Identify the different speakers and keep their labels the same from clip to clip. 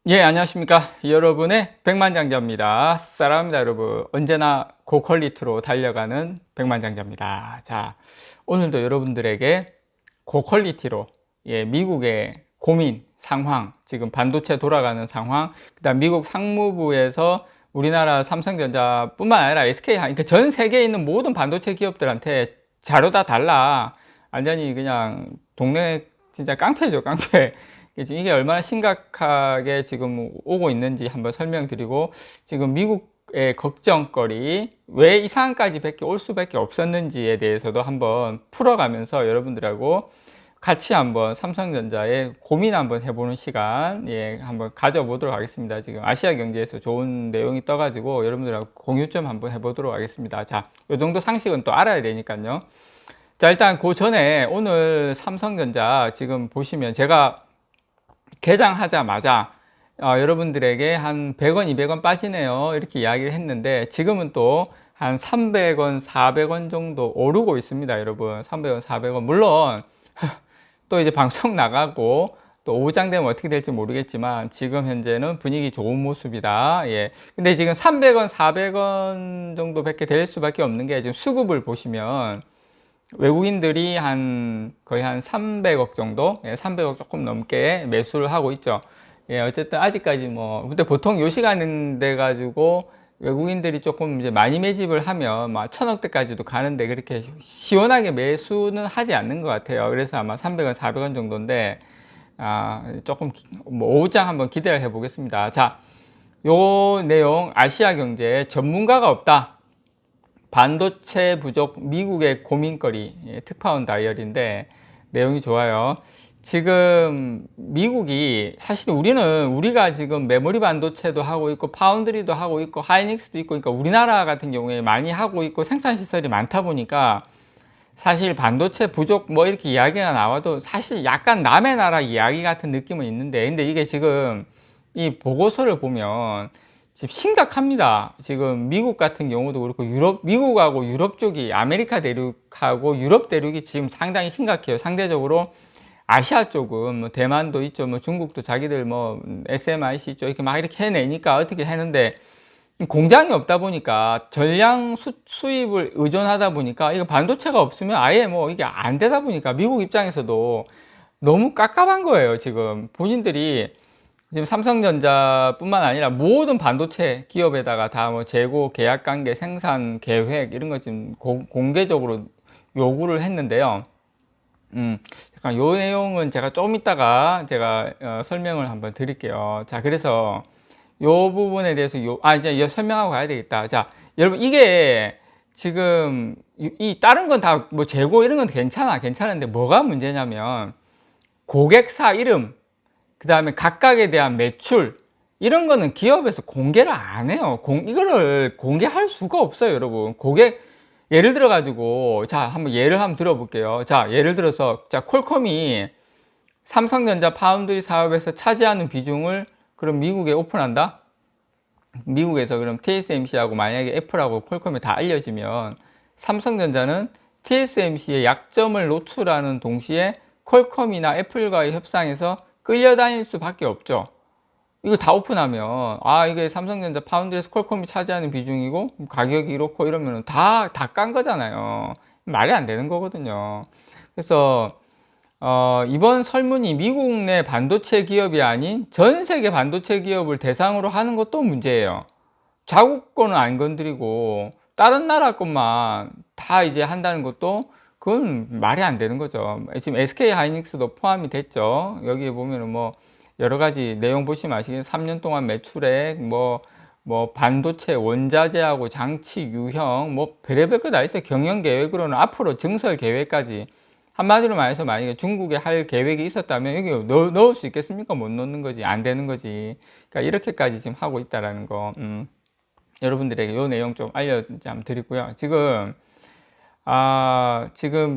Speaker 1: 예, 안녕하십니까. 여러분의 백만장자입니다. 사랑합니다, 여러분. 언제나 고퀄리티로 달려가는 백만장자입니다. 자, 오늘도 여러분들에게 고퀄리티로, 미국의 고민, 상황, 지금 반도체 돌아가는 상황, 그 다음 미국 상무부에서 우리나라 삼성전자뿐만 아니라 SK, 그러니까 전 세계에 있는 모든 반도체 기업들한테 자료 다 달라. 완전히 그냥 동네 진짜 깡패죠, 깡패. 이게 얼마나 심각하게 지금 오고 있는지 한번 설명드리고, 지금 미국의 걱정거리, 왜 이 상황까지 밖에 올 수밖에 없었는지에 대해서도 한번 풀어가면서 여러분들하고 같이 한번 삼성전자의 고민 한번 해보는 시간, 한번 가져보도록 하겠습니다. 지금 아시아 경제에서 좋은 내용이 떠가지고 여러분들하고 공유 좀 한번 해보도록 하겠습니다. 자, 요 정도 상식은 또 알아야 되니까요. 자, 일단 그 전에 오늘 삼성전자 지금 보시면 제가 개장하자마자 여러분들에게 한 100원, 200원 빠지네요. 이렇게 이야기를 했는데 지금은 또 한 300원, 400원 정도 오르고 있습니다, 여러분. 300원, 400원. 물론 또 이제 방송 나가고 또 오후장 되면 어떻게 될지 모르겠지만 지금 현재는 분위기 좋은 모습이다. 예. 근데 지금 300원, 400원 정도밖에 될 수밖에 없는 게 지금 수급을 보시면 외국인들이 거의 한 300억 정도, 300억 조금 넘게 매수를 하고 있죠. 어쨌든 아직까지 근데 보통 요 시간 돼 가지고 외국인들이 조금 이제 많이 매집을 하면 막 1000억대까지도 가는데 그렇게 시원하게 매수는 하지 않는 것 같아요. 그래서 아마 300원, 400원 정도인데, 조금 오후장 한번 기대를 해 보겠습니다. 자, 요 내용 아시아 경제 전문가가 없다. 반도체 부족 미국의 고민거리, 특파원 다이어리인데 내용이 좋아요. 지금 미국이 사실 우리가 지금 메모리 반도체도 하고 있고 파운드리도 하고 있고 하이닉스도 있고, 그러니까 우리나라 같은 경우에 많이 하고 있고 생산 시설이 많다 보니까 사실 반도체 부족 이렇게 이야기가 나와도 사실 약간 남의 나라 이야기 같은 느낌은 있는데, 근데 이게 지금 이 보고서를 보면 지금 심각합니다. 지금 미국 같은 경우도 그렇고 미국하고 유럽 쪽이 아메리카 대륙하고 유럽 대륙이 지금 상당히 심각해요. 상대적으로 아시아 쪽은 대만도 있죠. 중국도 자기들 SMIC 있죠. 이렇게 막 이렇게 해내니까 어떻게 하는데, 공장이 없다 보니까 전량 수입을 의존하다 보니까 이거 반도체가 없으면 아예 이게 안 되다 보니까 미국 입장에서도 너무 깝깝한 거예요. 지금 본인들이 지금 삼성전자뿐만 아니라 모든 반도체 기업에다가 다 재고 계약 관계, 생산 계획 이런 거 지금 공개적으로 요구를 했는데요. 잠깐 요 내용은 제가 좀 이따가 제가 설명을 한번 드릴게요. 자, 그래서 요 부분에 대해서 이제 설명하고 가야 되겠다. 자, 여러분, 이게 지금 이 다른 건 다 재고 이런 건 괜찮은데 뭐가 문제냐면 고객사 이름, 그 다음에 각각에 대한 매출, 이런 거는 기업에서 공개를 안 해요. 이거를 공개할 수가 없어요, 여러분. 예를 들어 가지고, 자, 예를 한번 들어볼게요. 자, 예를 들어서, 자, 퀄컴이 삼성전자 파운드리 사업에서 차지하는 비중을 그럼 미국에 오픈한다? 미국에서 그럼 TSMC하고 만약에 애플하고 퀄컴이 다 알려지면 삼성전자는 TSMC의 약점을 노출하는 동시에 퀄컴이나 애플과의 협상에서 끌려다닐 수밖에 없죠. 이거 다 오픈하면 이게 삼성전자 파운드에서 퀄컴이 차지하는 비중이고 가격이 이렇고 이러면 다 깐 거잖아요. 말이 안 되는 거거든요. 그래서 이번 설문이 미국 내 반도체 기업이 아닌 전 세계 반도체 기업을 대상으로 하는 것도 문제예요. 자국 거는 안 건드리고 다른 나라 것만 다 이제 한다는 것도 그건 말이 안 되는 거죠. 지금 SK 하이닉스도 포함이 됐죠. 여기에 보면은 여러 가지 내용 보시면 아시겠지만 3년 동안 매출액, 반도체 원자재하고 장치 유형, 별의별 거 다 있어요. 경영 계획으로는 앞으로 증설 계획까지. 한마디로 말해서 만약에 중국에 할 계획이 있었다면 여기 넣을 수 있겠습니까? 못 넣는 거지. 안 되는 거지. 그러니까 이렇게까지 지금 하고 있다라는 거. 여러분들에게 이 내용 좀 알려드리고요. 지금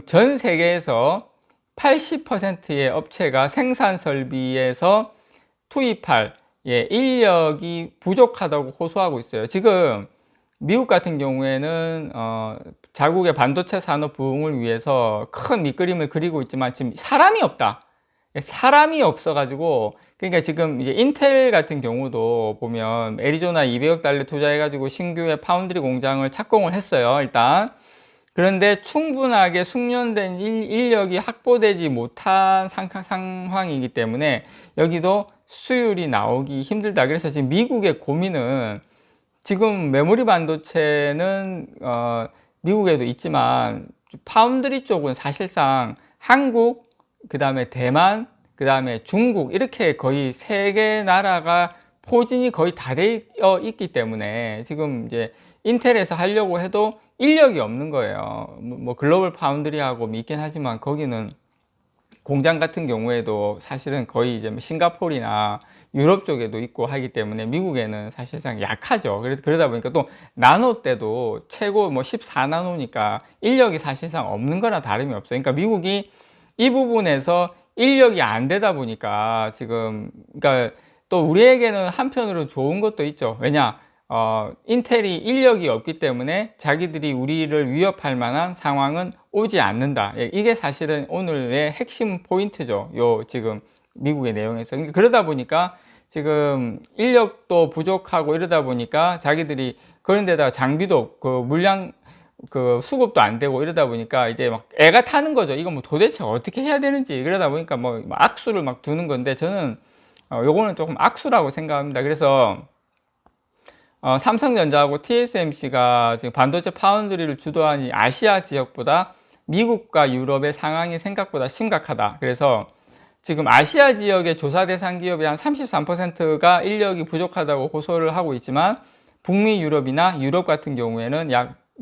Speaker 1: 전 세계에서 80%의 업체가 생산 설비에서 투입할 인력이 부족하다고 호소하고 있어요. 지금 미국 같은 경우에는 자국의 반도체 산업 부흥을 위해서 큰 밑그림을 그리고 있지만 지금 사람이 없다. 사람이 없어가지고, 그러니까 지금 이제 인텔 같은 경우도 보면 애리조나 200억 달러 투자해가지고 신규의 파운드리 공장을 착공을 했어요, 일단. 그런데 충분하게 숙련된 인력이 확보되지 못한 상황이기 때문에 여기도 수율이 나오기 힘들다. 그래서 지금 미국의 고민은, 지금 메모리 반도체는 미국에도 있지만 파운드리 쪽은 사실상 한국, 그 다음에 대만, 그 다음에 중국, 이렇게 거의 세 개 나라가 포진이 거의 다 되어 있기 때문에 지금 이제 인텔에서 하려고 해도 인력이 없는 거예요. 뭐 글로벌 파운드리하고 있긴 하지만 거기는 공장 같은 경우에도 사실은 거의 이제 싱가포르나 유럽 쪽에도 있고 하기 때문에 미국에는 사실상 약하죠. 그러다 보니까 또 나노 때도 최고 뭐 14나노니까 인력이 사실상 없는 거나 다름이 없어요. 그러니까 미국이 이 부분에서 인력이 안 되다 보니까 지금, 그러니까 또 우리에게는 한편으로 좋은 것도 있죠. 왜냐? 인텔이 인력이 없기 때문에 자기들이 우리를 위협할 만한 상황은 오지 않는다. 이게 사실은 오늘의 핵심 포인트죠. 요 지금 미국의 내용에서. 그러니까 그러다 보니까 지금 인력도 부족하고 이러다 보니까 자기들이, 그런데다가 장비도 그 물량 그 수급도 안 되고 이러다 보니까 이제 막 애가 타는 거죠. 이거 뭐 도대체 어떻게 해야 되는지. 그러다 보니까 뭐 악수를 막 두는 건데, 저는 요거는 조금 악수라고 생각합니다. 그래서 삼성전자하고 TSMC가 지금 반도체 파운드리를 주도한 이 아시아 지역보다 미국과 유럽의 상황이 생각보다 심각하다. 그래서 지금 아시아 지역의 조사 대상 기업의 한 33%가 인력이 부족하다고 호소를 하고 있지만, 북미 유럽이나 유럽 같은 경우에는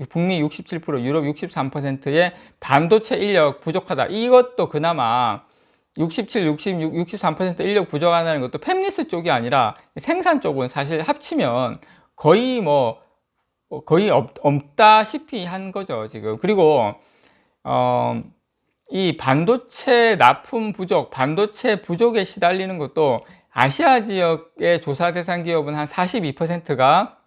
Speaker 1: 북미 67%, 유럽 63%의 반도체 인력 부족하다. 이것도 그나마 67, 66, 63% 인력 부족하다는 것도 팹리스 쪽이 아니라 생산 쪽은 사실 합치면 거의 거의 없다시피 한 거죠, 지금. 그리고 이 반도체 납품 부족, 반도체 부족에 시달리는 것도 아시아 지역의 조사 대상 기업은 한 42%가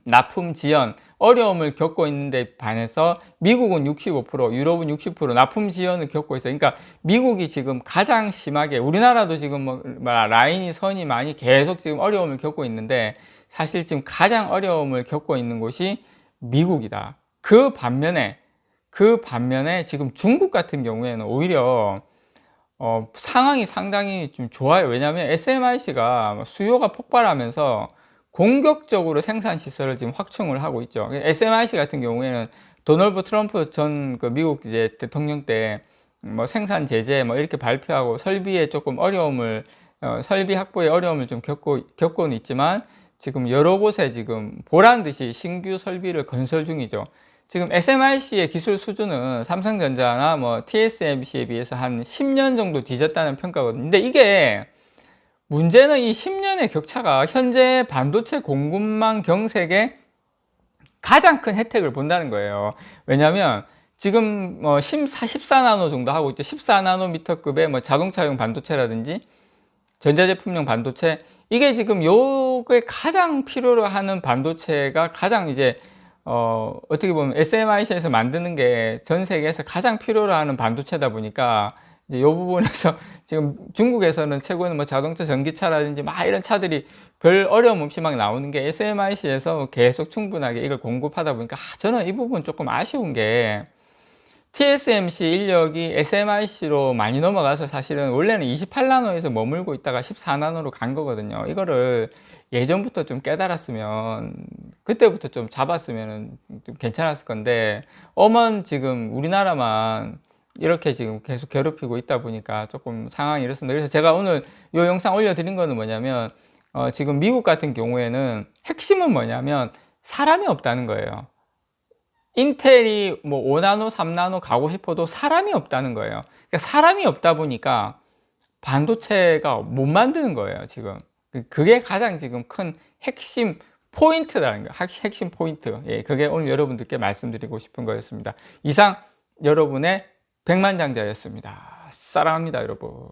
Speaker 1: 납품 지연, 어려움을 겪고 있는데 반해서 미국은 65%, 유럽은 60% 납품 지연을 겪고 있어요. 그러니까 미국이 지금 가장 심하게, 우리나라도 지금 뭐 라인이 선이 많이 계속 지금 어려움을 겪고 있는데, 사실 지금 가장 어려움을 겪고 있는 곳이 미국이다. 그 반면에 지금 중국 같은 경우에는 오히려 상황이 상당히 좀 좋아요. 왜냐하면 SMIC가 수요가 폭발하면서 공격적으로 생산 시설을 지금 확충을 하고 있죠. SMIC 같은 경우에는 도널드 트럼프 전 그 미국 이제 대통령 때 뭐 생산 제재 뭐 이렇게 발표하고 설비에 조금 어려움을, 설비 확보에 어려움을 좀 겪고는 있지만, 지금 여러 곳에 지금 보란 듯이 신규 설비를 건설 중이죠. 지금 SMIC의 기술 수준은 삼성전자나 뭐 TSMC에 비해서 한 10년 정도 뒤졌다는 평가거든요. 근데 이게 문제는 이 10년의 격차가 현재 반도체 공급망 경색에 가장 큰 혜택을 본다는 거예요. 왜냐하면 지금 14나노 정도 하고 있죠. 14나노미터급의 뭐 자동차용 반도체라든지 전자제품용 반도체, 이게 지금 요게 가장 필요로 하는 반도체가 가장 이제 어떻게 보면 SMIC에서 만드는 게 전 세계에서 가장 필요로 하는 반도체다 보니까 이제 요 부분에서 지금 중국에서는 최고는 뭐 자동차 전기차라든지 막 이런 차들이 별 어려움 없이 막 나오는 게 SMIC에서 계속 충분하게 이걸 공급하다 보니까, 저는 이 부분 조금 아쉬운 게, TSMC 인력이 SMIC로 많이 넘어가서 사실은 원래는 28나노에서 머물고 있다가 14나노로 간 거거든요. 이거를 예전부터 좀 깨달았으면, 그때부터 좀 잡았으면 좀 괜찮았을 건데, 지금 우리나라만 이렇게 지금 계속 괴롭히고 있다 보니까 조금 상황이 이렇습니다. 그래서 제가 오늘 이 영상 올려드린 거는 뭐냐면, 지금 미국 같은 경우에는 핵심은 뭐냐면 사람이 없다는 거예요. 인텔이 뭐 5나노, 3나노 가고 싶어도 사람이 없다는 거예요. 그러니까 사람이 없다 보니까 반도체가 못 만드는 거예요, 지금. 그게 가장 지금 큰 핵심 포인트라는 거예요. 핵심 포인트. 예, 그게 오늘 여러분들께 말씀드리고 싶은 거였습니다. 이상 여러분의 백만장자였습니다. 사랑합니다, 여러분.